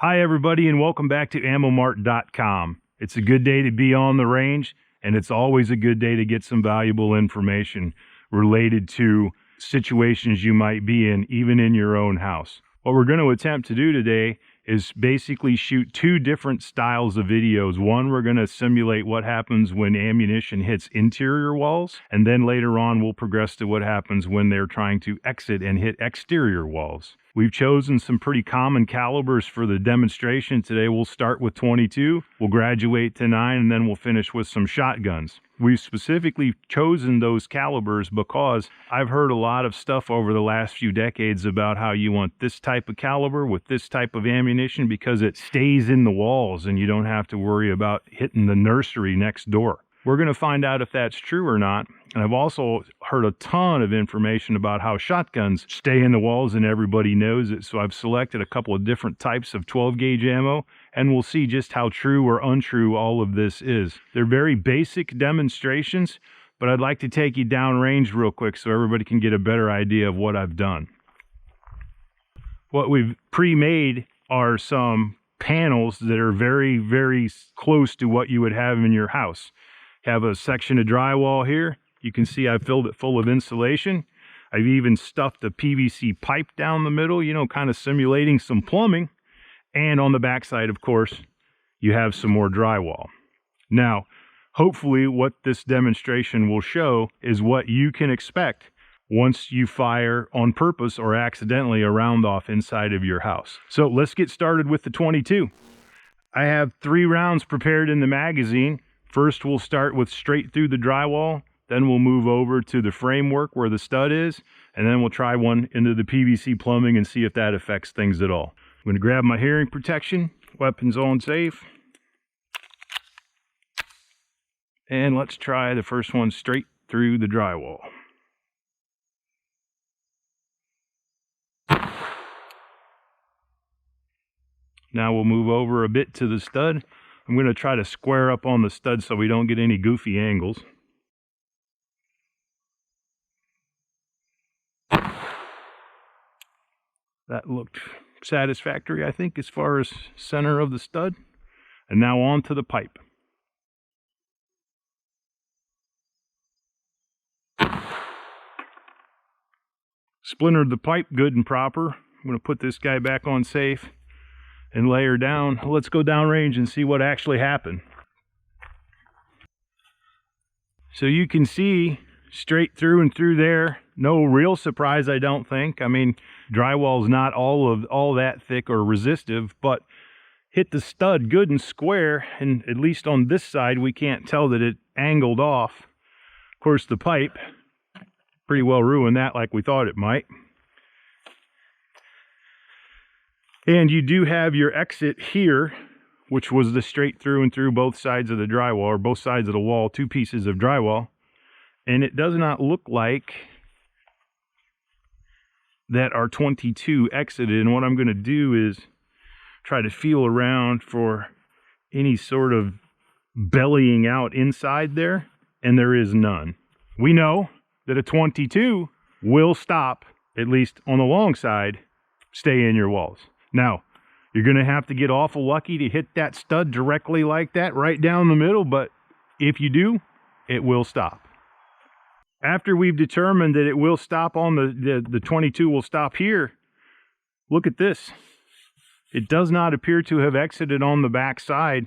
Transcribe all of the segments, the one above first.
Hi everybody, and welcome back to AmmoMart.com. It's a good day to be on the range, and it's always a good day to get some valuable information related to situations you might be in, even in your own house. What we're going to attempt to do today is basically shoot two different styles of videos. One, we're going to simulate what happens when ammunition hits interior walls, and then later on we'll progress to what happens when they're trying to exit and hit exterior walls. We've chosen some pretty common calibers for the demonstration today. We'll start with 22, we'll graduate to 9, and then we'll finish with some shotguns. We've specifically chosen those calibers because I've heard a lot of stuff over the last few decades about how you want this type of caliber with this type of ammunition because it stays in the walls and you don't have to worry about hitting the nursery next door. We're going to find out if that's true or not. And I've also heard a ton of information about how shotguns stay in the walls and everybody knows it. So I've selected a couple of different types of 12 gauge ammo, and we'll see just how true or untrue all of this is. They're very basic demonstrations, but I'd like to take you downrange real quick so everybody can get a better idea of what I've done. What we've pre-made are some panels that are very, very close to what you would have in your house. Have a section of drywall here. You can see I've filled it full of insulation. I've even stuffed a PVC pipe down the middle, you know, kind of simulating some plumbing. And on the backside, of course, you have some more drywall. Now, hopefully what this demonstration will show is what you can expect once you fire on purpose or accidentally a round off inside of your house. So let's get started with the 22. I have 3 rounds prepared in the magazine. First, we'll start with straight through the drywall, then we'll move over to the framework where the stud is, and then we'll try one into the PVC plumbing and see if that affects things at all. I'm going to grab my hearing protection, weapons on safe, and let's try the first one straight through the drywall. Now we'll move over a bit to the stud. I'm going to try to square up on the stud so we don't get any goofy angles. That looked satisfactory, I think, as far as center of the stud. And now on to the pipe. Splintered the pipe good and proper. I'm going to put this guy back on safe and layer down. Let's go downrange and see what actually happened. So you can see straight through and through there. No real surprise, I don't think. I mean, drywall's not all that thick or resistive, but hit the stud good and square, and at least on this side we can't tell that it angled off. Of course, the pipe pretty well ruined that like we thought it might. And you do have your exit here, which was the straight through and through both sides of the drywall, or both sides of the wall, 2 pieces of drywall. And it does not look like that our 22 exited. And what I'm going to do is try to feel around for any sort of bellying out inside there, and there is none. We know that a 22 will stop, at least on the long side, stay in your walls. Now, you're going to have to get awful lucky to hit that stud directly like that, right down the middle, but if you do, it will stop. After we've determined that it will stop on the 22 will stop here, look at this. It does not appear to have exited on the back side.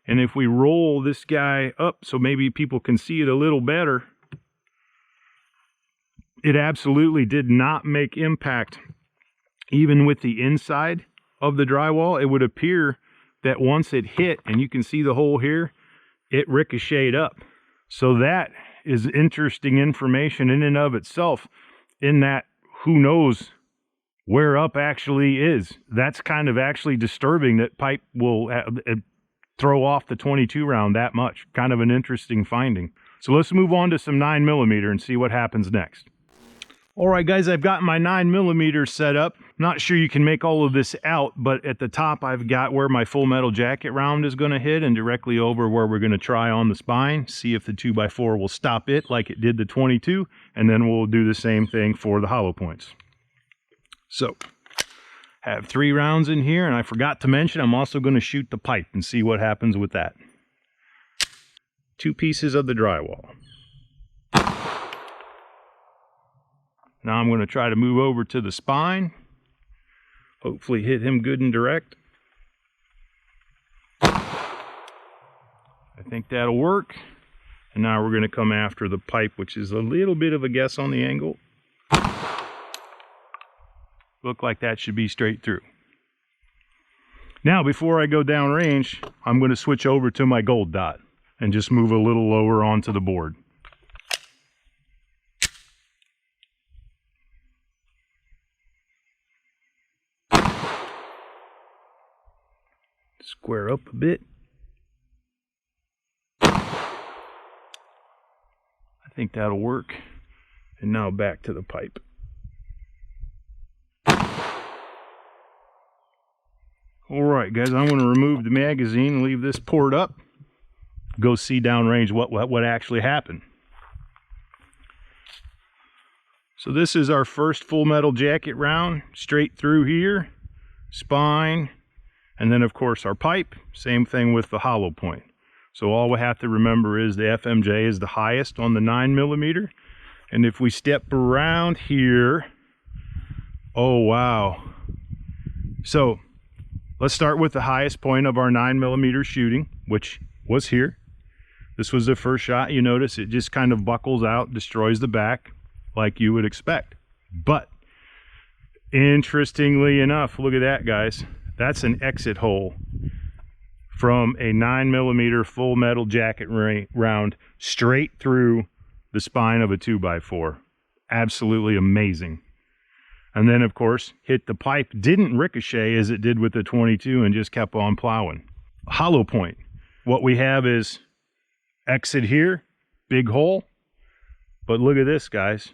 And if we roll this guy up so maybe people can see it a little better, it absolutely did not make impact. Even with the inside of the drywall, it would appear that once it hit, and you can see the hole here, it ricocheted up. So that is interesting information in and of itself, in that who knows where up actually is. That's kind of actually disturbing that pipe will throw off the 22 round that much. Kind of an interesting finding. So let's move on to some 9mm and see what happens next. All right, guys, I've got my 9mm set up. Not sure you can make all of this out, but at the top I've got where my full metal jacket round is going to hit, and directly over where we're going to try on the spine, see if the 2x4 will stop it like it did the 22, and then we'll do the same thing for the hollow points. So Have 3 rounds in here, and I forgot to mention I'm also going to shoot the pipe and see what happens with that. 2 pieces of the drywall. Now I'm going to try to move over to the spine. Hopefully hit him good and direct. I think that'll work. And now we're going to come after the pipe, which is a little bit of a guess on the angle. Look like that should be straight through. Now, before I go down range, I'm going to switch over to my gold dot and just move a little lower onto the board. Square up a bit. I think that'll work. And now back to the pipe. Alright guys, I'm going to remove the magazine and leave this poured up. Go see downrange what actually happened. So this is our first full metal jacket round, straight through here, spine, and then of course our pipe. Same thing with the hollow point. So all we have to remember is the FMJ is the highest on the 9mm. And if we step around here, oh wow. So let's start with the highest point of our 9mm shooting, which was here. This was the first shot. You notice it just kind of buckles out, destroys the back like you would expect. But interestingly enough, look at that guys. That's an exit hole from a 9mm full metal jacket round straight through the spine of a 2x4. Absolutely amazing. And then of course hit the pipe, didn't ricochet as it did with the 22 and just kept on plowing. Hollow point, what we have is exit here, big hole, but look at this guys.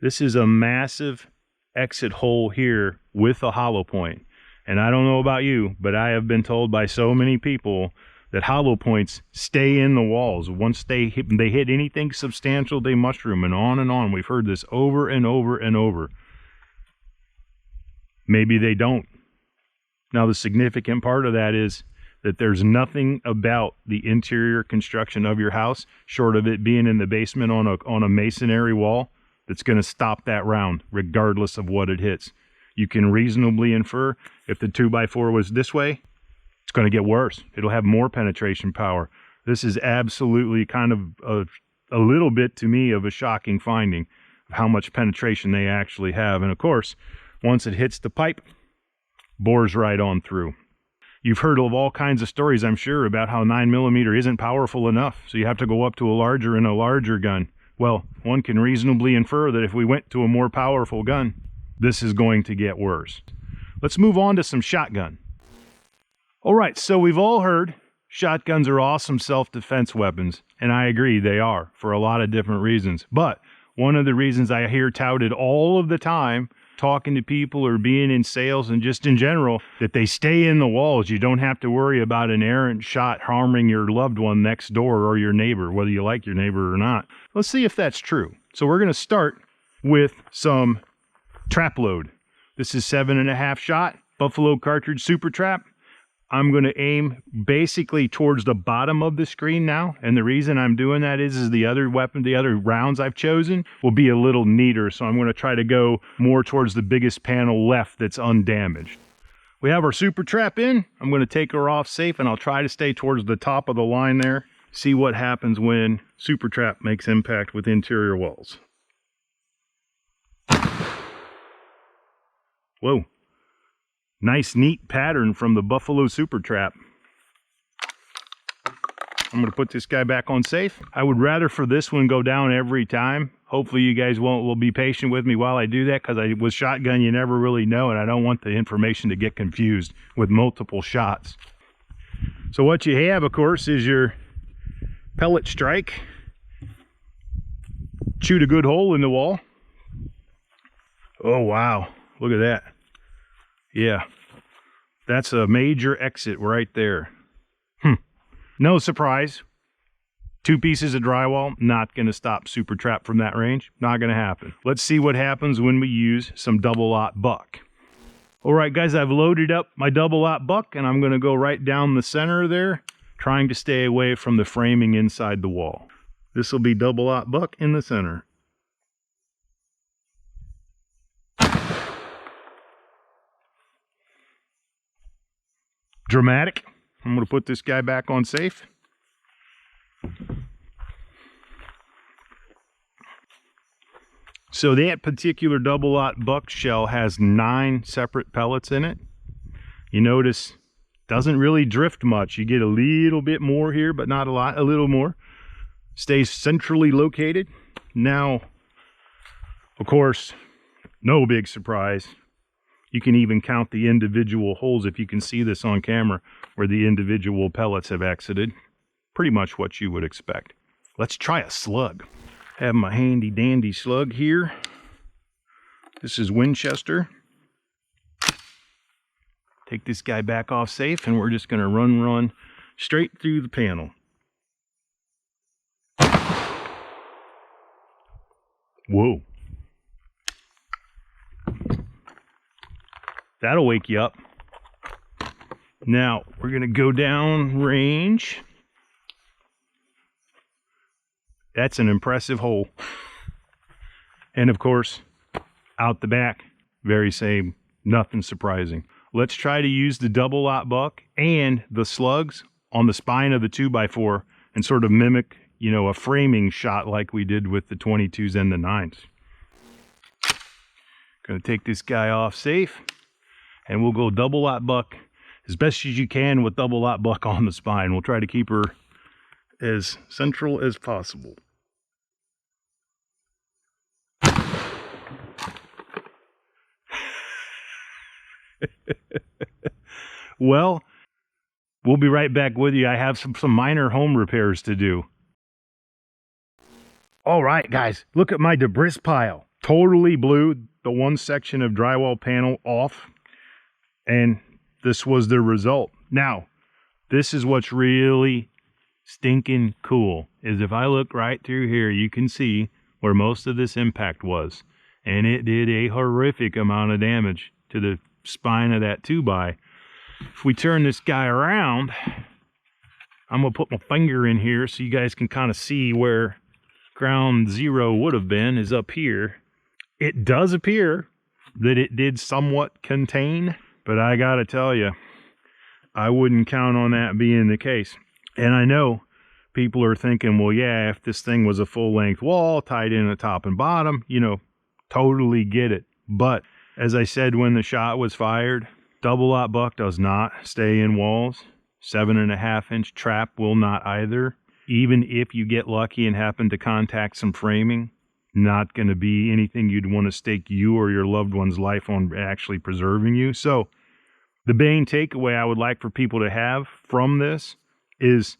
This is a massive exit hole here with a hollow point. And I don't know about you, but I have been told by so many people that hollow points stay in the walls. Once they hit anything substantial, they mushroom, and on and on. We've heard this over and over and over. Maybe they don't. Now the significant part of that is that there's nothing about the interior construction of your house, short of it being in the basement on a masonry wall, that's going to stop that round regardless of what it hits. You can reasonably infer if the 2x4 was this way, it's going to get worse. It'll have more penetration power. This is absolutely kind of a little bit to me of a shocking finding of how much penetration they actually have. And of course, once it hits the pipe, bores right on through. You've heard of all kinds of stories, I'm sure, about how 9mm isn't powerful enough, so you have to go up to a larger and a larger gun. Well, one can reasonably infer that if we went to a more powerful gun, this is going to get worse. Let's move on to some shotgun. All right, so we've all heard shotguns are awesome self-defense weapons, and I agree they are for a lot of different reasons. But one of the reasons I hear touted all of the time, talking to people or being in sales and just in general, that they stay in the walls. You don't have to worry about an errant shot harming your loved one next door or your neighbor, whether you like your neighbor or not. Let's see if that's true. So we're going to start with some trap load. This is 7.5 shot Buffalo cartridge SuperTrap. I'm going to aim basically towards the bottom of the screen now, and the reason I'm doing that is the other weapon, the other rounds I've chosen will be a little neater, so I'm going to try to go more towards the biggest panel left that's undamaged. We have our SuperTrap in. I'm going to take her off safe, and I'll try to stay towards the top of the line there, see what happens when SuperTrap makes impact with interior walls. Whoa. Nice, neat pattern from the Buffalo SuperTrap. I'm going to put this guy back on safe. I would rather for this one go down every time. Hopefully you guys will be patient with me while I do that, because with shotgun you never really know, and I don't want the information to get confused with multiple shots. So what you have, of course, is your pellet strike. Shoot a good hole in the wall. Oh wow, look at that. Yeah, that's a major exit right there. No surprise. 2 pieces of drywall, not going to stop SuperTrap from that range. Not going to happen. Let's see what happens when we use some double-aught buck. All right, guys, I've loaded up my double-aught buck, and I'm going to go right down the center there, trying to stay away from the framing inside the wall. This will be double-aught buck in the center. Dramatic. I'm going to put this guy back on safe. So that particular double-aught buck shell has 9 separate pellets in it. You notice doesn't really drift much. You get a little bit more here, but not a lot, a little more. Stays centrally located. Now, of course, no big surprise. You can even count the individual holes, if you can see this on camera, where the individual pellets have exited. Pretty much what you would expect. Let's try a slug. Have my handy dandy slug here. This is Winchester. Take this guy back off safe, and we're just going to run straight through the panel. Whoa. That'll wake you up. Now, we're going to go down range. That's an impressive hole. And of course, out the back, very same, nothing surprising. Let's try to use the double-aught buck and the slugs on the spine of the 2x4 and sort of mimic, you know, a framing shot like we did with the 22s and the 9s. Gonna take this guy off safe, and we'll go double-aught buck as best as you can with double-aught buck on the spine. We'll try to keep her as central as possible. Well, we'll be right back with you. I have some minor home repairs to do. All right, guys, look at my debris pile. Totally blew the one section of drywall panel off, and this was the result. Now, this is what's really stinking cool, is if I look right through here, you can see where most of this impact was, and it did a horrific amount of damage to the spine of that 2x. If we turn this guy around, I'm gonna put my finger in here so you guys can kind of see where ground zero would have been, is up here. It does appear that it did somewhat contain, but I gotta tell you, I wouldn't count on that being the case. And I know people are thinking, well, yeah, if this thing was a full-length wall tied in at top and bottom, you know, totally get it. But as I said when the shot was fired, double-aught buck does not stay in walls. 7.5-inch trap will not either. Even if you get lucky and happen to contact some framing, not going to be anything you'd want to stake you or your loved one's life on actually preserving you. So the main takeaway I would like for people to have from this is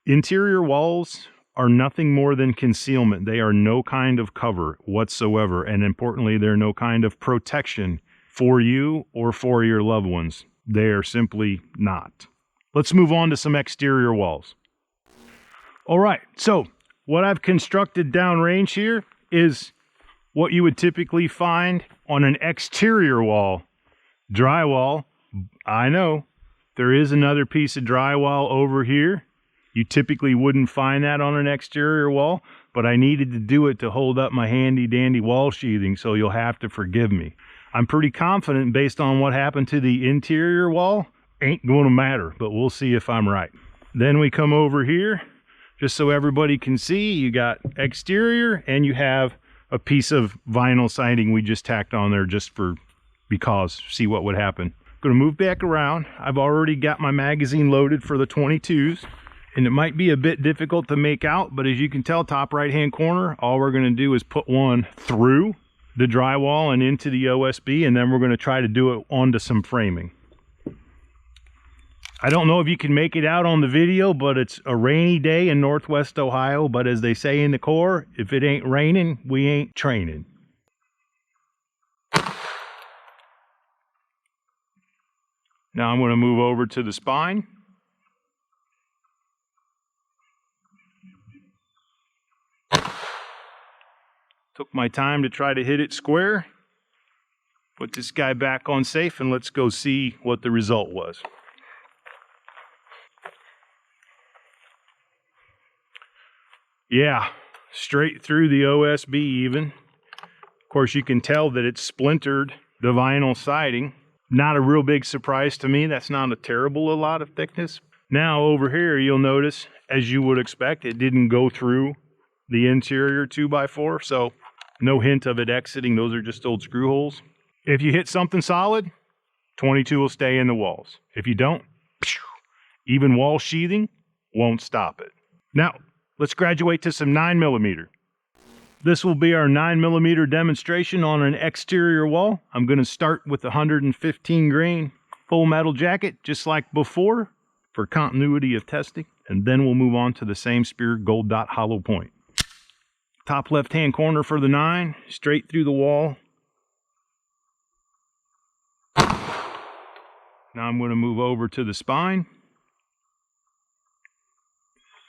interior walls are nothing more than concealment. They are no kind of cover whatsoever. And importantly, they're no kind of protection for you or for your loved ones. They are simply not. Let's move on to some exterior walls. All right, so what I've constructed downrange here is what you would typically find on an exterior wall. Drywall, I know, there is another piece of drywall over here. You typically wouldn't find that on an exterior wall, but I needed to do it to hold up my handy dandy wall sheathing, so you'll have to forgive me. I'm pretty confident based on what happened to the interior wall, ain't going to matter, but we'll see if I'm right. Then we come over here, just so everybody can see, you got exterior and you have a piece of vinyl siding we just tacked on there just because, see what would happen. I'm gonna move back around. I've already got my magazine loaded for the 22s. And it might be a bit difficult to make out, but as you can tell, top right hand corner, all we're going to do is put one through the drywall and into the OSB, and then we're going to try to do it onto some framing. I don't know if you can make it out on the video, but it's a rainy day in Northwest Ohio, but as they say in the Corps, if it ain't raining, we ain't training. Now I'm going to move over to the spine. Took my time to try to hit it square. Put this guy back on safe and let's go see what the result was. Yeah, straight through the OSB even. Of course, you can tell that it's splintered the vinyl siding. Not a real big surprise to me. That's not a terrible lot of thickness. Now over here, you'll notice, as you would expect, it didn't go through the interior 2x4, so no hint of it exiting. Those are just old screw holes. If you hit something solid, 22 will stay in the walls. If you don't, even wall sheathing won't stop it. Now, let's graduate to some 9mm. This will be our 9mm demonstration on an exterior wall. I'm going to start with the 115 grain full metal jacket, just like before, for continuity of testing. And then we'll move on to the same spear gold dot hollow point. Top left-hand corner for the 9, straight through the wall. Now I'm going to move over to the spine.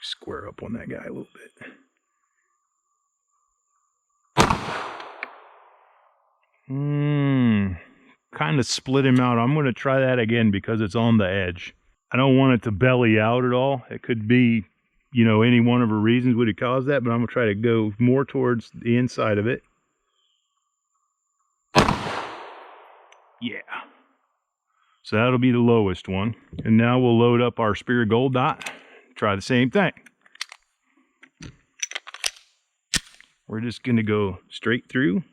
Square up on that guy a little bit. Kind of split him out. I'm going to try that again because it's on the edge. I don't want it to belly out at all. It could be, you know, any one of the reasons would it cause that, but I'm going to try to go more towards the inside of it. Yeah. So that'll be the lowest one. And now we'll load up our spear gold dot. Try the same thing. We're just going to go straight through.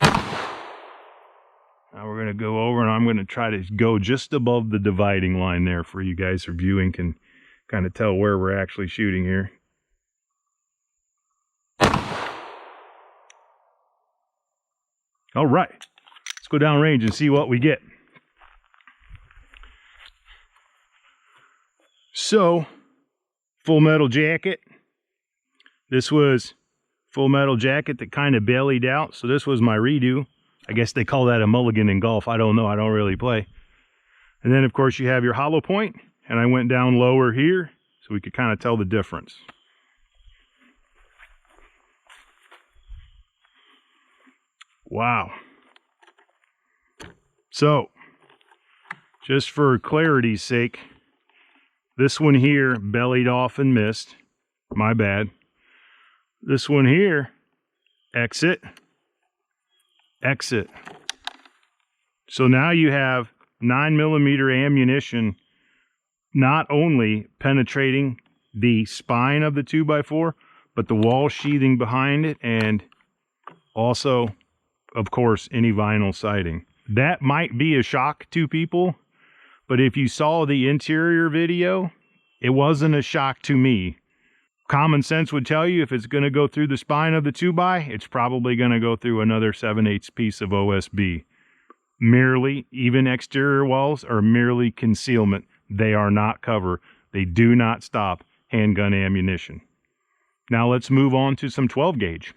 Now we're going to go over and I'm going to try to go just above the dividing line there for you guys who are viewing can kind of tell where we're actually shooting here. All right, let's go down range and see what we get. So, full metal jacket. This was full metal jacket that kind of bellied out. So this was my redo. I guess they call that a mulligan in golf. I don't know. I don't really play. And then, of course, you have your hollow point. And I went down lower here so we could kind of tell the difference. Wow. So, just for clarity's sake, this one here bellied off and missed. My bad. This one here, exit. Exit. So now you have 9mm ammunition not only penetrating the spine of the 2x4, but the wall sheathing behind it, and also, of course, any vinyl siding. That might be a shock to people, but if you saw the interior video, it wasn't a shock to me. Common sense would tell you if it's going to go through the spine of the 2x, it's probably going to go through another 7/8 piece of OSB. Merely, even exterior walls are merely concealment. They are not cover. They do not stop handgun ammunition. Now let's move on to some 12 gauge.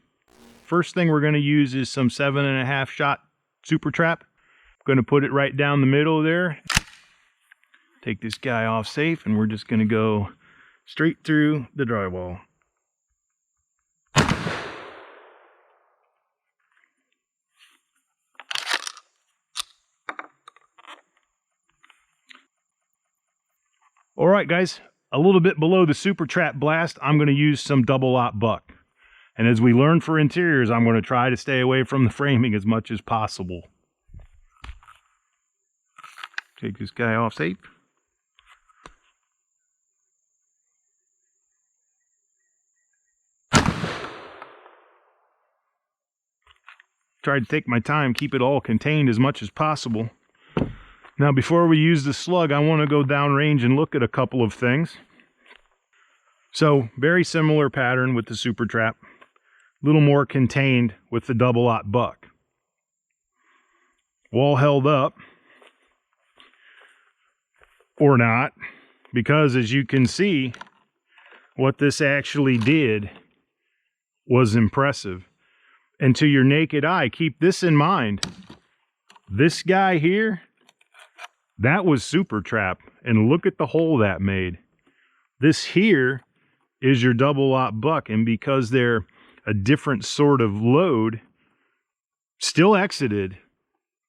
First thing we're going to use is some 7.5 shot SuperTrap. I'm going to put it right down the middle there. Take this guy off safe and we're just going to go straight through the drywall. All right, guys, a little bit below the SuperTrap blast, I'm going to use some double-aught buck. And as we learn for interiors, I'm going to try to stay away from the framing as much as possible. Take this guy off safe. Try to take my time, keep it all contained as much as possible. Now, before we use the slug, I want to go downrange and look at a couple of things. So, very similar pattern with the SuperTrap. A little more contained with the double-aught buck. Wall held up. Or not. Because, as you can see, what this actually did was impressive. And to your naked eye, keep this in mind. This guy here, that was SuperTrap. And look at the hole that made. This here is your double-aught buck. And because they're a different sort of load, Still exited,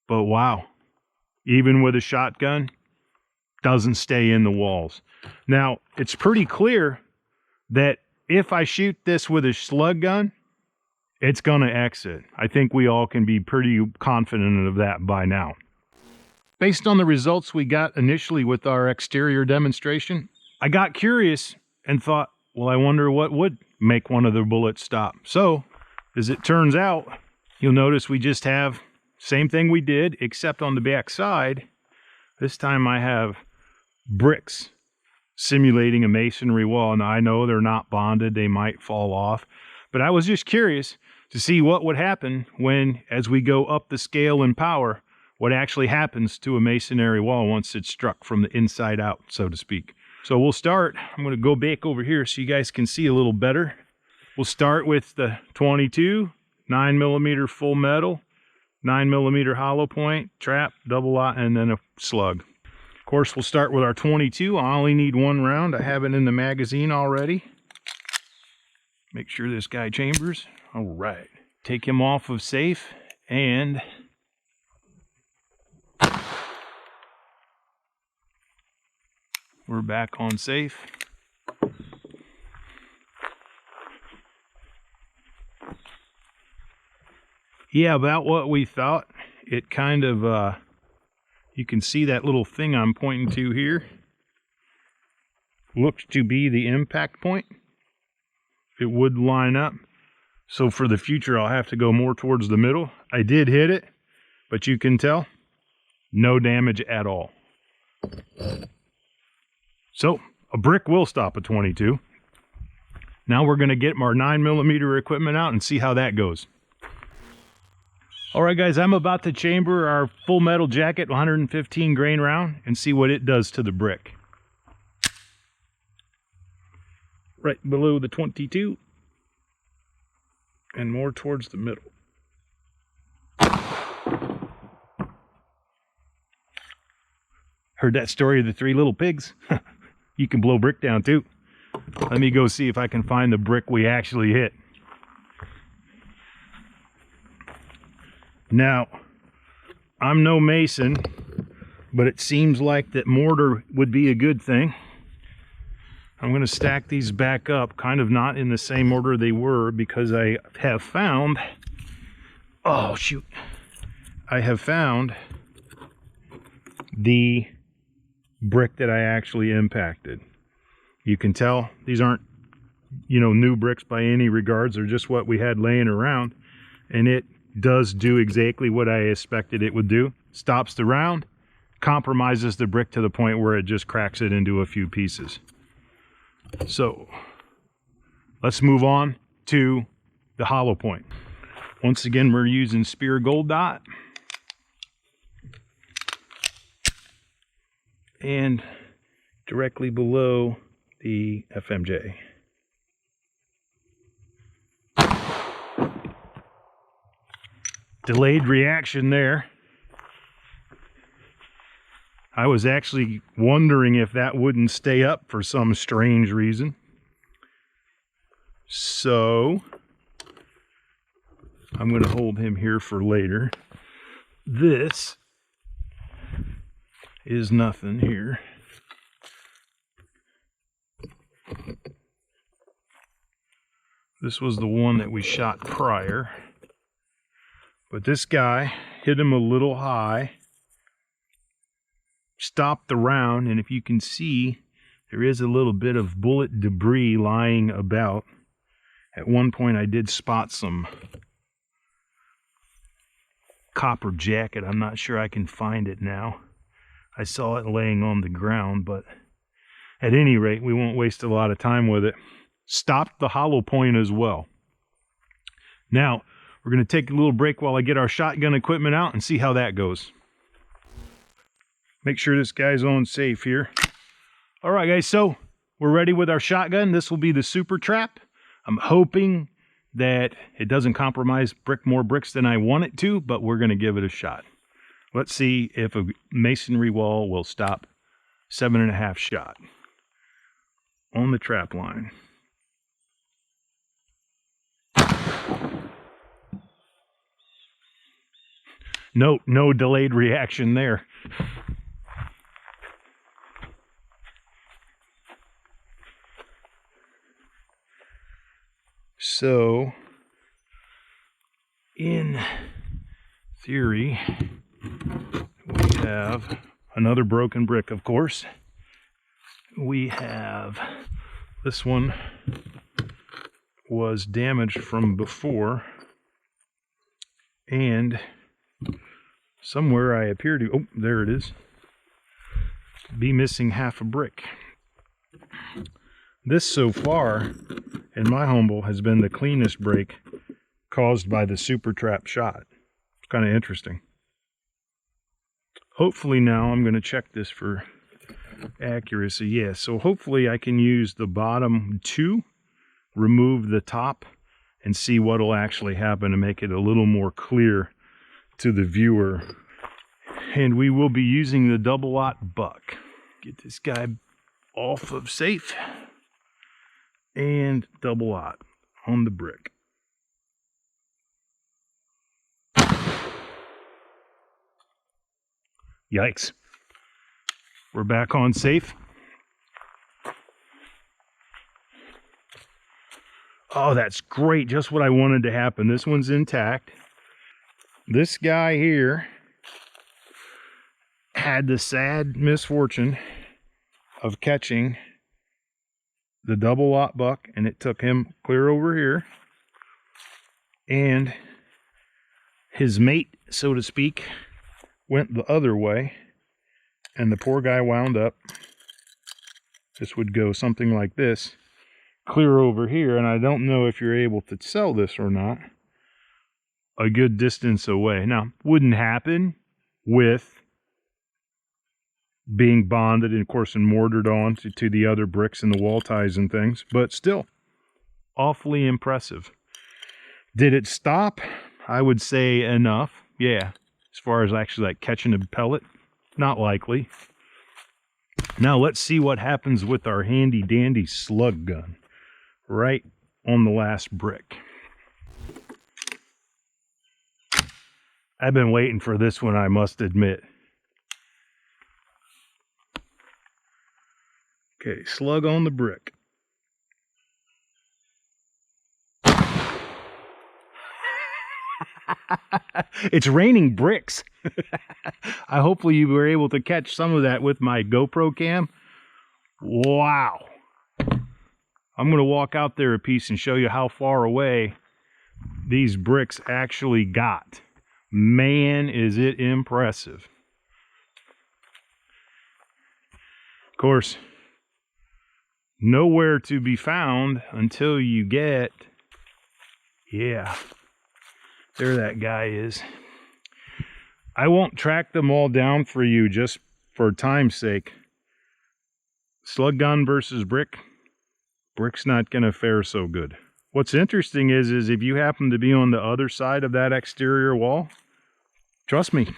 but wow, even with a shotgun, doesn't stay in the walls. Now, it's pretty clear that if I shoot this with a slug gun, it's gonna exit. I think we all can be pretty confident of that by now. Based on the results we got initially with our exterior demonstration, I got curious and thought, well, I wonder what would make one of the bullets stop. So, as it turns out, you'll notice we just have same thing we did, except on the back side, this time I have bricks simulating a masonry wall. Now, I know they're not bonded, they might fall off, but I was just curious to see what would happen when, as we go up the scale in power, what actually happens to a masonry wall once it's struck from the inside out, so to speak. So we'll start, I'm going to go back over here so you guys can see a little better. We'll start with the 22, 9mm full metal, 9mm hollow point, trap, double lot, and then a slug. Of course, we'll start with our 22. I only need one round. I have it in the magazine already. Make sure this guy chambers. All right. Take him off of safe, and we're back on safe. Yeah, about what we thought. It kind of, you can see that little thing I'm pointing to here. Looks to be the impact point. It would line up. So for the future, I'll have to go more towards the middle. I did hit it, but you can tell, no damage at all. So a brick will stop a 22. Now we're going to get our 9mm equipment out and see how that goes. All right, guys, I'm about to chamber our full metal jacket 115 grain round and see what it does to the brick. Right below the 22 and more towards the middle. Heard that story of the 3 little pigs? You can blow brick down too. Let me go see if I can find the brick we actually hit. Now, I'm no mason, but it seems like that mortar would be a good thing. I'm going to stack these back up, kind of not in the same order they were, because I have found, oh shoot, I have found the brick that I actually impacted. You can tell these aren't, new bricks by any regards. They're just what we had laying around, and it does do exactly what I expected it would do. Stops the round, compromises the brick to the point where it just cracks it into a few pieces. So let's move on to the hollow point. Once again, we're using Spear Gold Dot. And directly below the FMJ. Delayed reaction there. I was actually wondering if that wouldn't stay up for some strange reason. So I'm going to hold him here for later. This is nothing here. This was the one that we shot prior. But this guy hit him a little high, stopped the round, and if you can see, there is a little bit of bullet debris lying about. At one point I did spot some copper jacket. I'm not sure I can find it now. I saw it laying on the ground, but at any rate, we won't waste a lot of time with it. Stopped the hollow point as well. Now, we're going to take a little break while I get our shotgun equipment out and see how that goes. Make sure this guy's on safe here. All right, guys, so we're ready with our shotgun. This will be the SuperTrap. I'm hoping that it doesn't compromise more bricks than I want it to, but we're going to give it a shot. Let's see if a masonry wall will stop 7.5 shot on the trap line. No delayed reaction there. So, in theory, we have another broken brick, of course. We have this one was damaged from before, and somewhere I appear to, oh, there it is, be missing half a brick. This so far, in my humble, has been the cleanest break caused by the SuperTrap shot. It's kind of interesting. Hopefully now I'm going to check this for accuracy. Yeah, so hopefully I can use the bottom two, remove the top, and see what will actually happen to make it a little more clear to the viewer. And we will be using the double-aught buck. Get this guy off of safe. And double-aught on the brick. Yikes. We're back on safe. Oh, that's great. Just what I wanted to happen. This one's intact. This guy here had the sad misfortune of catching the double-aught buck, and it took him clear over here. And his mate, so to speak, went the other way, and the poor guy wound up, this would go something like this, clear over here, and I don't know if you're able to sell this or not, a good distance away. Now, wouldn't happen with being bonded and, of course, and mortared on to the other bricks and the wall ties and things, but still awfully impressive. Did it stop? I would say enough. Yeah, as far as actually like catching a pellet, not likely. Now let's see what happens with our handy dandy slug gun right on the last brick. I've been waiting for this one, I must admit. Okay, slug on the brick. It's raining bricks. Hopefully you were able to catch some of that with my GoPro cam. Wow. I'm going to walk out there a piece and show you how far away these bricks actually got. Man, is it impressive. Of course, nowhere to be found until you get, yeah, there that guy is. I won't track them all down for you just for time's sake. Slug gun versus brick. Brick's not going to fare so good. What's interesting is if you happen to be on the other side of that exterior wall, trust me,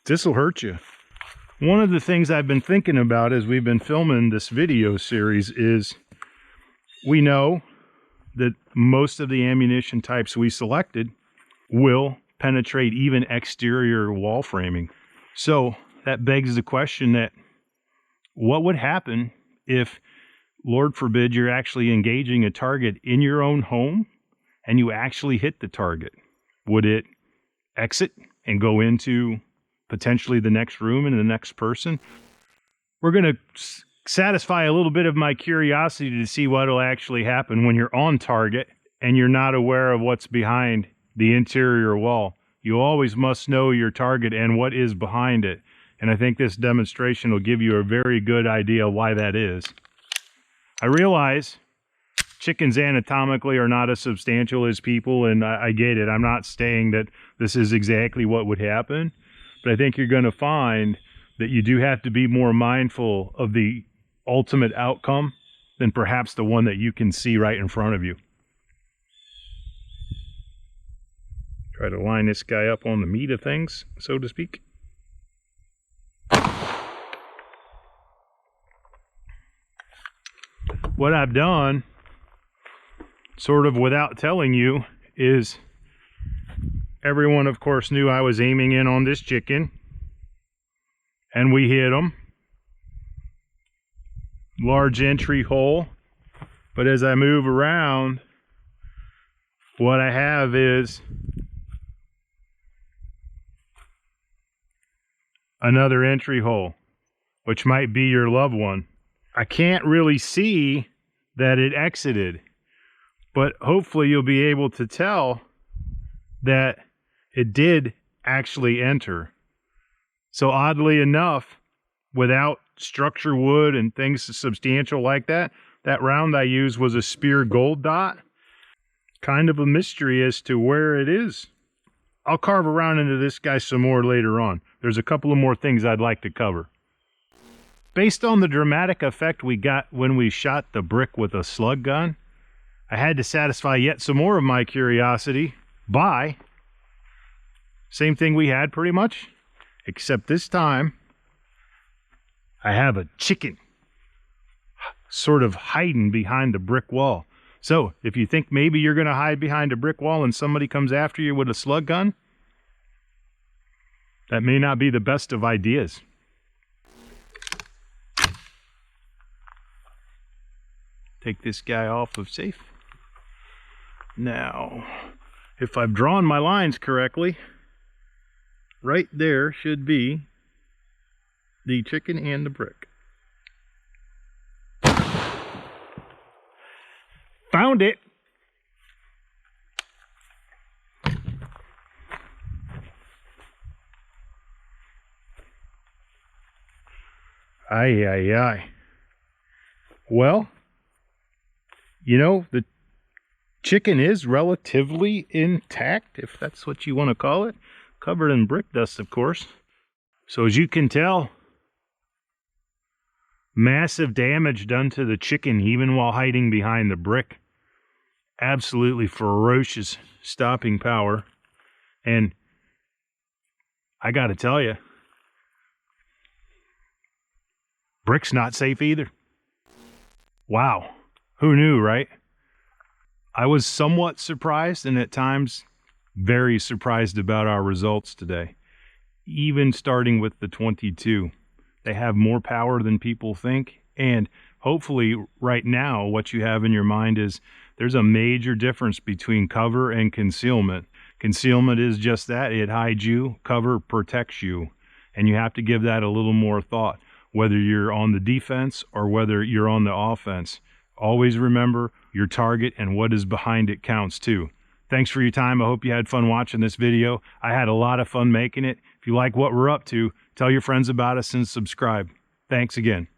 this will hurt you. One of the things I've been thinking about as we've been filming this video series is we know that most of the ammunition types we selected will penetrate even exterior wall framing. So that begs the question that what would happen if, Lord forbid, you're actually engaging a target in your own home and you actually hit the target? Would it exit and go into potentially the next room and the next person? We're going to satisfy a little bit of my curiosity to see what will actually happen when you're on target and you're not aware of what's behind the interior wall. You always must know your target and what is behind it. And I think this demonstration will give you a very good idea why that is. I realize chickens anatomically are not as substantial as people, and I get it. I'm not saying that this is exactly what would happen, but I think you're going to find that you do have to be more mindful of the ultimate outcome than perhaps the one that you can see right in front of you. Try to line this guy up on the meat of things, so to speak. What I've done, sort of without telling you, is Everyone, of course, knew I was aiming in on this chicken. And we hit him. Large entry hole. But as I move around, what I have is another entry hole, which might be your loved one. I can't really see that it exited, but hopefully you'll be able to tell that it did actually enter. So oddly enough, without structure wood and things substantial like that, that round I used was a spear gold dot. Kind of a mystery as to where it is. I'll carve around into this guy some more later on. There's a couple of more things I'd like to cover. Based on the dramatic effect we got when we shot the brick with a slug gun, I had to satisfy yet some more of my curiosity by same thing we had pretty much, except this time I have a chicken sort of hiding behind the brick wall. So if you think maybe you're going to hide behind a brick wall and somebody comes after you with a slug gun, that may not be the best of ideas. Take this guy off of safe. Now, if I've drawn my lines correctly, right there should be the chicken and the brick. Found it. Aye, aye, aye. Well, you know, the chicken is relatively intact, if that's what you want to call it. Covered in brick dust, of course. So as you can tell, massive damage done to the chicken even while hiding behind the brick. Absolutely ferocious stopping power. And I gotta tell you, brick's not safe either. Wow, who knew, right? I was somewhat surprised and at times very surprised about our results today. Even starting with the 22. They have more power than people think, and hopefully right now what you have in your mind is there's a major difference between cover and concealment. Concealment is just that, it hides you. Cover protects you, and you have to give that a little more thought, whether you're on the defense or whether you're on the offense. Always remember your target and what is behind it counts too. Thanks for your time. I hope you had fun watching this video. I had a lot of fun making it. If you like what we're up to, tell your friends about us and subscribe. Thanks again.